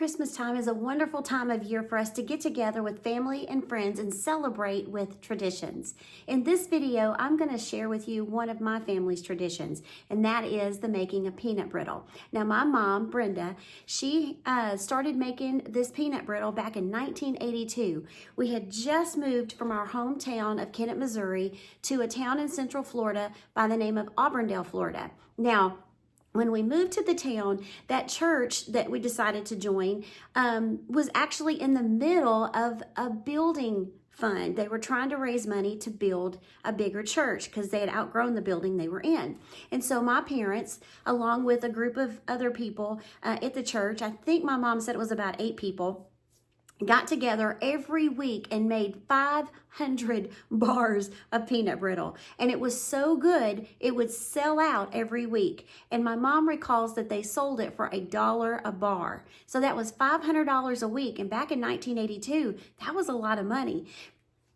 Christmas time is a wonderful time of year for us to get together with family and friends and celebrate with traditions. In this video, I'm going to share with you one of my family's traditions, and that is the making of peanut brittle. Now, my mom, Brenda, she started making this peanut brittle back in 1982. We had just moved from our hometown of Kennett, Missouri, to a town in Central Florida by the name of Auburndale, Florida. Now, when we moved to the town, that church that we decided to join was actually in the middle of a building fund. They were trying to raise money to build a bigger church because they had outgrown the building they were in. And so my parents, along with a group of other people at the church, I think my mom said it was about 8 people, got together every week and made 500 bars of peanut brittle. And it was so good, it would sell out every week. And my mom recalls that they sold it for $1 a bar. So that was $500 a week. And back in 1982, that was a lot of money.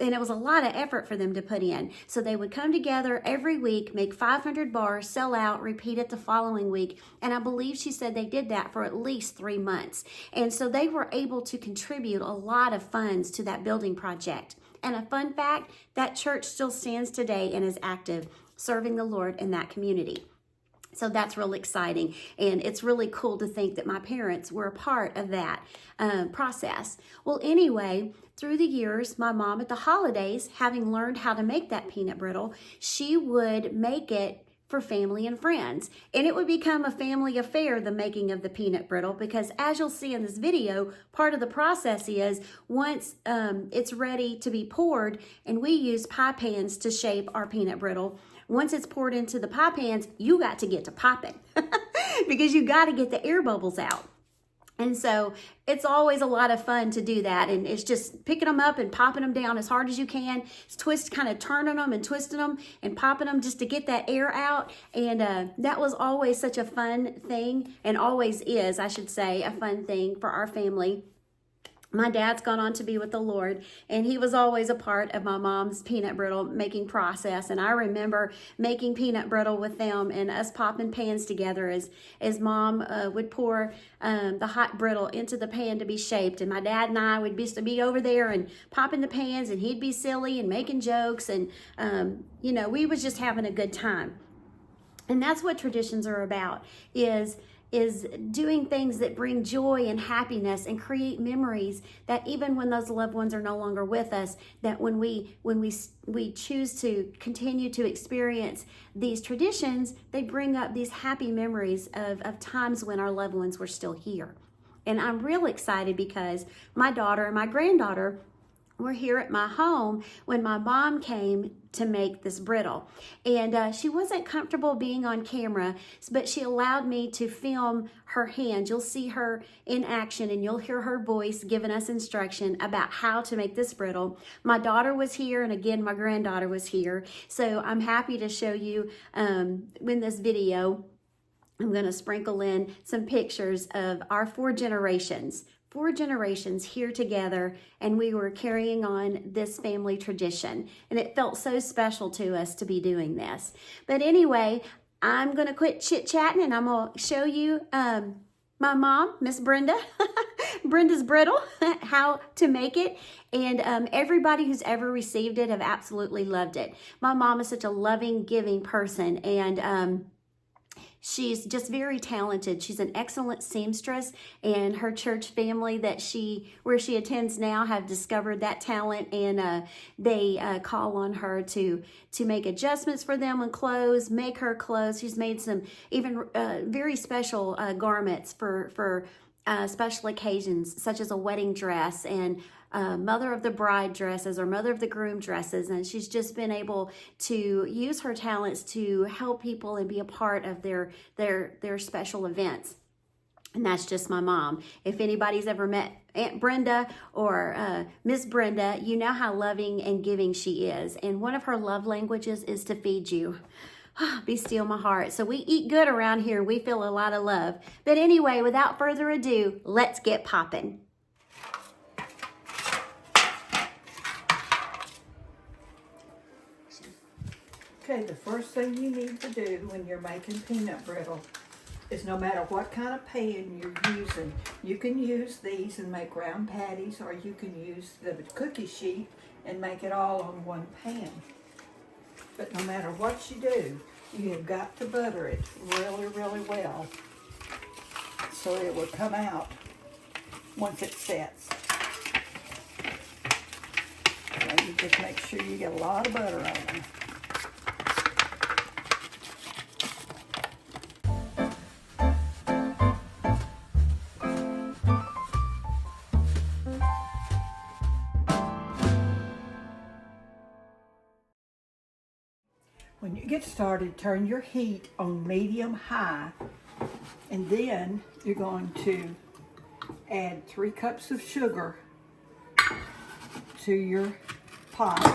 And it was a lot of effort for them to put in. So they would come together every week, make 500 bars, sell out, repeat it the following week. And I believe she said they did that for at least 3 months. And so they were able to contribute a lot of funds to that building project. And a fun fact, that church still stands today and is active, serving the Lord in that community. So that's really exciting, and it's really cool to think that my parents were a part of that process. Well, anyway, through the years, my mom at the holidays, having learned how to make that peanut brittle, she would make it for family and friends. And it would become a family affair, the making of the peanut brittle, because as you'll see in this video, part of the process is once it's ready to be poured, and we use pie pans to shape our peanut brittle. Once it's poured into the pie pans, you got to get to popping because you got to get the air bubbles out. And so it's always a lot of fun to do that. And it's just picking them up and popping them down as hard as you can. It's kind of turning them and twisting them and popping them just to get that air out. And that was always such a fun thing, and always is, I should say, a fun thing for our family. My dad's gone on to be with the Lord, and he was always a part of my mom's peanut brittle making process. And I remember making peanut brittle with them and us popping pans together as mom would pour the hot brittle into the pan to be shaped. And my dad and I would be over there and popping the pans, and he'd be silly and making jokes. And, we was just having a good time. And that's what traditions are about, is doing things that bring joy and happiness and create memories that even when those loved ones are no longer with us, that when we choose to continue to experience these traditions, they bring up these happy memories of times when our loved ones were still here. And I'm real excited because my daughter and my granddaughter were here at my home when my mom came to make this brittle. And she wasn't comfortable being on camera, but she allowed me to film her hand. You'll see her in action, and you'll hear her voice giving us instruction about how to make this brittle. My daughter was here, and again, my granddaughter was here. So I'm happy to show you in this video. I'm going to sprinkle in some pictures of our 4 generations here together, and we were carrying on this family tradition. And it felt so special to us to be doing this. But anyway, I'm going to quit chit-chatting, and I'm going to show you my mom, Miss Brenda, Brenda's Brittle, how to make it. And everybody who's ever received it have absolutely loved it. My mom is such a loving, giving person, and she's just very talented. She's an excellent seamstress, and her church family where she attends now have discovered that talent, and they call on her to make adjustments for them on clothes, make her clothes. She's made some even very special garments for special occasions, such as a wedding dress and mother of the bride dresses or mother of the groom dresses. And she's just been able to use her talents to help people and be a part of their special events. And that's just my mom. If anybody's ever met Aunt Brenda or Miss Brenda, you know how loving and giving she is. And one of her love languages is to feed you. Be still my heart. So we eat good around here. We feel a lot of love. But anyway, without further ado, let's get popping. Okay, the first thing you need to do when you're making peanut brittle is no matter what kind of pan you're using, you can use these and make round patties, or you can use the cookie sheet and make it all on one pan. But no matter what you do, you have got to butter it really, really well so it will come out once it sets. And you just make sure you get a lot of butter on them. When you get started, turn your heat on medium-high, and then you're going to add 3 cups of sugar to your pot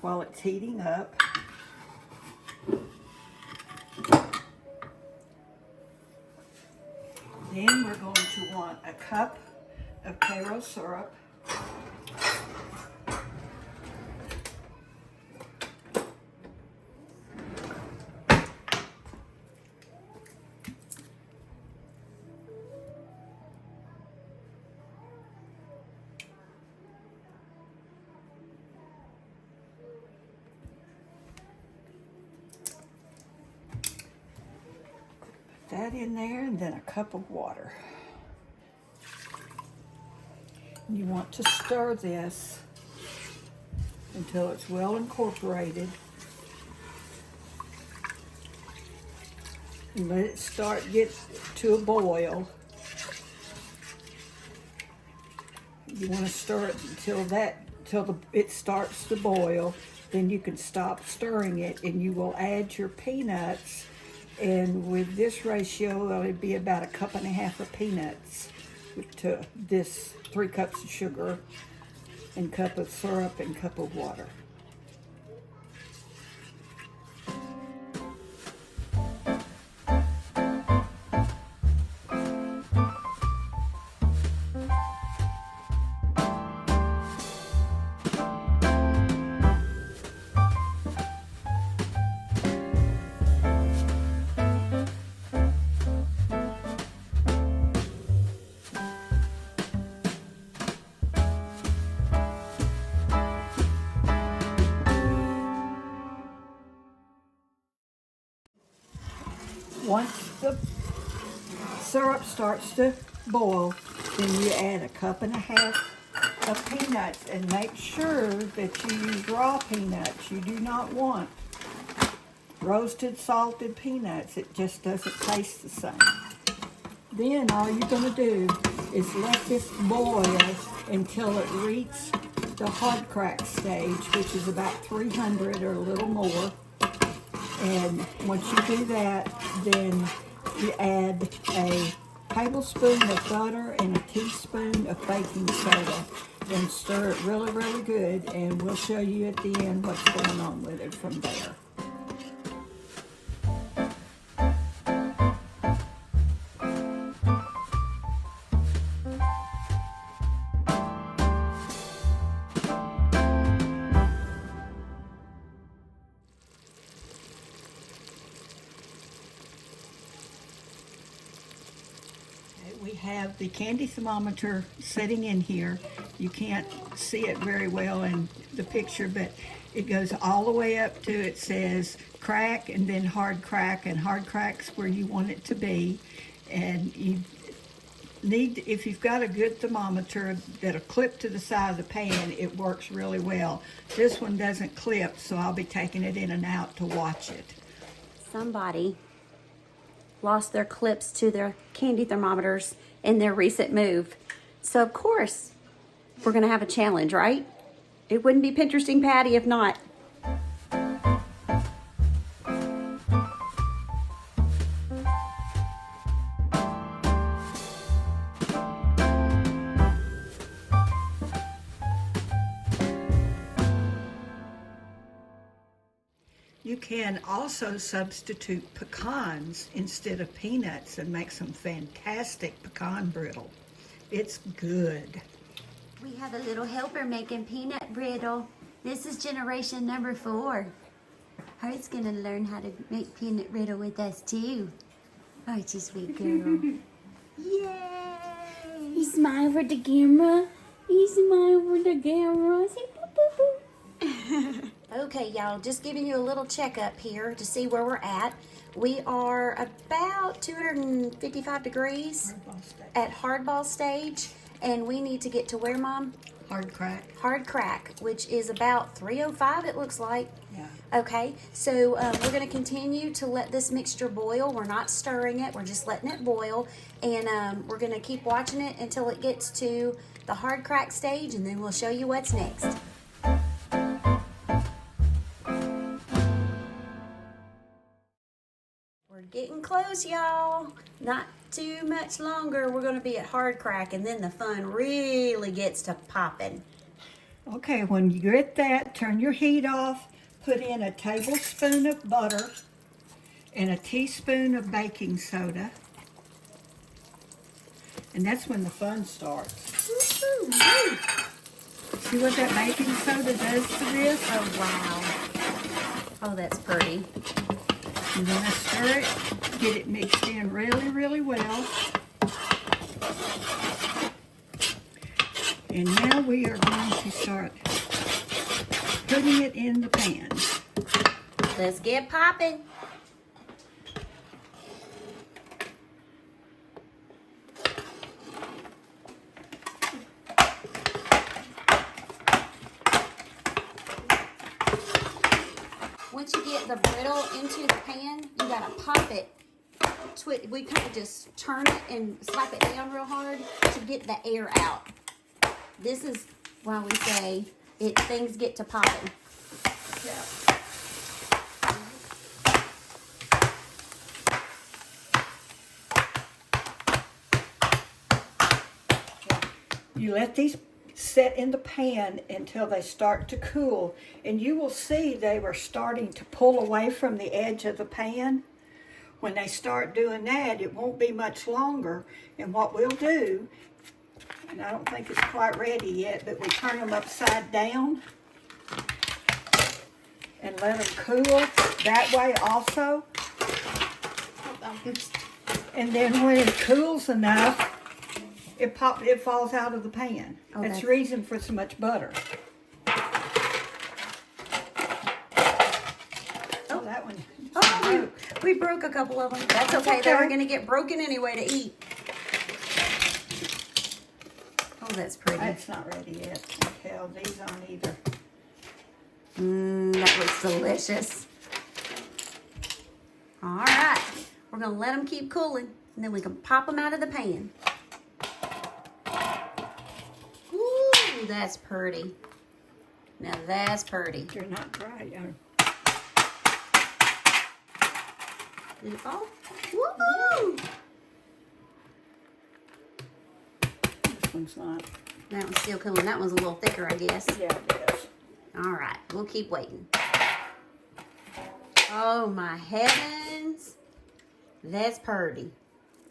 while it's heating up. Then we're going to want a cup of Karo syrup. That in there, and then a cup of water. You want to stir this until it's well incorporated. And let it get to a boil. You want to stir it until it starts to boil. Then you can stop stirring it, and you will add your peanuts. And with this ratio, it'd be about 1.5 cups of peanuts to this 3 cups of sugar and cup of syrup and cup of water. Once the syrup starts to boil, then you add 1.5 cups of peanuts, and make sure that you use raw peanuts. You do not want roasted, salted peanuts. It just doesn't taste the same. Then all you're going to do is let this boil until it reaches the hard crack stage, which is about 300 or a little more. And once you do that, then you add a tablespoon of butter and a teaspoon of baking soda. Then stir it really, really good, and we'll show you at the end what's going on with it from there. We have the candy thermometer sitting in here. You can't see it very well in the picture, but it goes all the way up to, it says crack and then hard crack, and hard crack's where you want it to be. And you need, if you've got a good thermometer that'll clip to the side of the pan, it works really well. This one doesn't clip, so I'll be taking it in and out to watch it. Somebody lost their clips to their candy thermometers in their recent move. So of course, we're gonna have a challenge, right? It wouldn't be Pinteresting Patty if not. You can also substitute pecans instead of peanuts and make some fantastic pecan brittle. It's good. We have a little helper making peanut brittle. This is generation number 4. Hers gonna learn how to make peanut brittle with us too. Oh, it's a sweet girl. Yay! He smiled for the camera. He smiled for the camera. Say boo boo boo. Okay, y'all, just giving you a little checkup here to see where we're at. We are about 255 degrees at hardball stage, and we need to get to where, Mom? Hard crack. Hard crack, which is about 305, it looks like. Yeah. Okay, so we're going to continue to let this mixture boil. We're not stirring it, we're just letting it boil, and we're going to keep watching it until it gets to the hard crack stage, and then we'll show you what's next. We're getting close, y'all. Not too much longer. We're going to be at hard crack, and then the fun really gets to popping. Okay, when you get that, turn your heat off. Put in a tablespoon of butter and a teaspoon of baking soda. And that's when the fun starts. Woo-hoo. See what that baking soda does to this? Oh, wow. Oh, that's pretty. You're going to stir it, get it mixed in really, really well. And now we are going to start putting it in the pan. Let's get popping. Once you get the brittle into the pan, you gotta pop it. We kind of just turn it and slap it down real hard to get the air out. This is why we say things get to popping. Yeah. You let these set in the pan until they start to cool, and you will see they were starting to pull away from the edge of the pan. When they start doing that, it won't be much longer, and what we'll do, and I don't think it's quite ready yet, but we turn them upside down and let them cool that way also. And then when it cools enough, it falls out of the pan. Oh, that's the reason for so much butter. Oh, that one. Oh, we broke a couple of them. That's okay. They were going to get broken anyway to eat. Oh, that's pretty. That's not ready yet. Okay, these aren't either. That looks delicious. All right. We're going to let them keep cooling, and then we can pop them out of the pan. Ooh, that's pretty. Now that's pretty. They're not dry. Did it fall? Woo! This one's not. That one's still cooling. That one's a little thicker, I guess. Yeah, it is. All right, we'll keep waiting. Oh my heavens. That's pretty.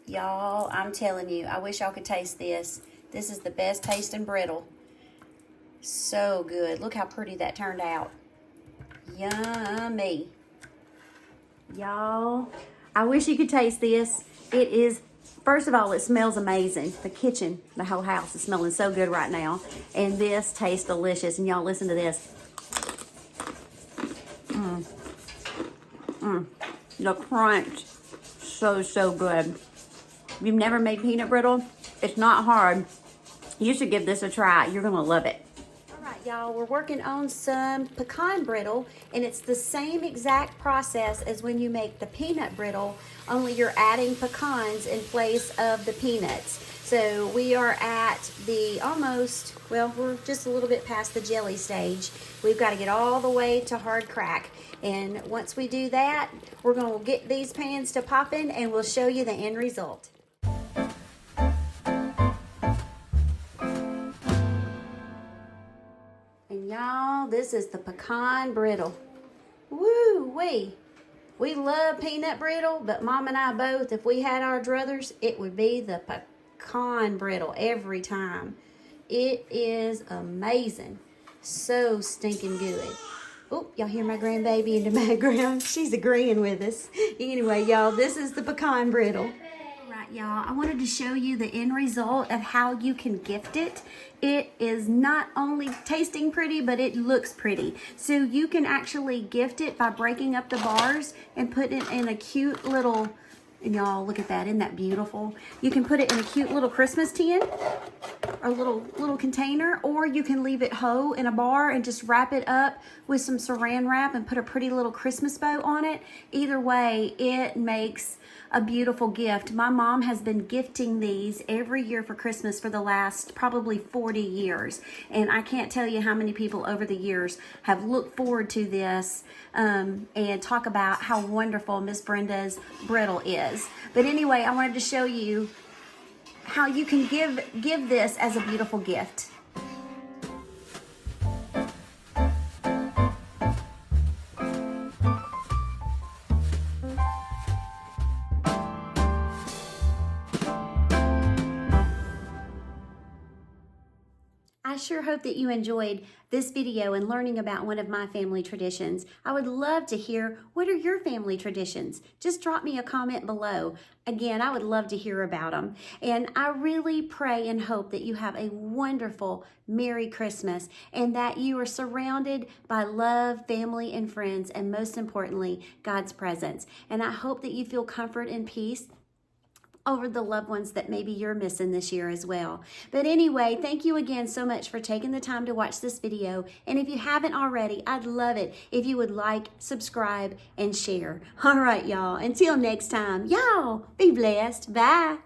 Y'all, I'm telling you, I wish y'all could taste this. This is the best tasting brittle. So good. Look how pretty that turned out. Yummy. Y'all, I wish you could taste this. It is, first of all, it smells amazing. The kitchen, the whole house is smelling so good right now. And this tastes delicious. And y'all listen to this. The crunch, so good. If you've never made peanut brittle, it's not hard. You should give this a try. You're gonna love it. All right, y'all, we're working on some pecan brittle, and it's the same exact process as when you make the peanut brittle, only you're adding pecans in place of the peanuts. So we are at the almost, well, we're just a little bit past the jelly stage. We've got to get all the way to hard crack. And once we do that, we're going to get these pans to popping, and we'll show you the end result. And y'all, this is the pecan brittle. Woo-wee. We love peanut brittle, but Mom and I both, if we had our druthers, it would be the pecan brittle every time. It is amazing. So stinking good. Oh, y'all hear my grandbaby in the background? She's agreeing with us. Anyway, y'all, this is the pecan brittle. Right, y'all, I wanted to show you the end result of how you can gift it. It is not only tasting pretty, but it looks pretty. So you can actually gift it by breaking up the bars and putting it in a cute little, and y'all look at that, isn't that beautiful? You can put it in a cute little Christmas tin or little container, or you can leave it whole in a bar and just wrap it up with some saran wrap and put a pretty little Christmas bow on it. Either way, it makes a beautiful gift. My mom has been gifting these every year for Christmas for the last probably 40 years. And I can't tell you how many people over the years have looked forward to this and talk about how wonderful Miss Brenda's Brittle is. But anyway, I wanted to show you how you can give this as a beautiful gift. I sure hope that you enjoyed this video and learning about one of my family traditions. I would love to hear, what are your family traditions? Just drop me a comment below. Again, I would love to hear about them. And I really pray and hope that you have a wonderful Merry Christmas and that you are surrounded by love, family, and friends, and most importantly, God's presence. And I hope that you feel comfort and peace over the loved ones that maybe you're missing this year as well. But anyway, thank you again so much for taking the time to watch this video. And if you haven't already, I'd love it if you would like, subscribe, and share. All right, y'all. Until next time, y'all be blessed. Bye.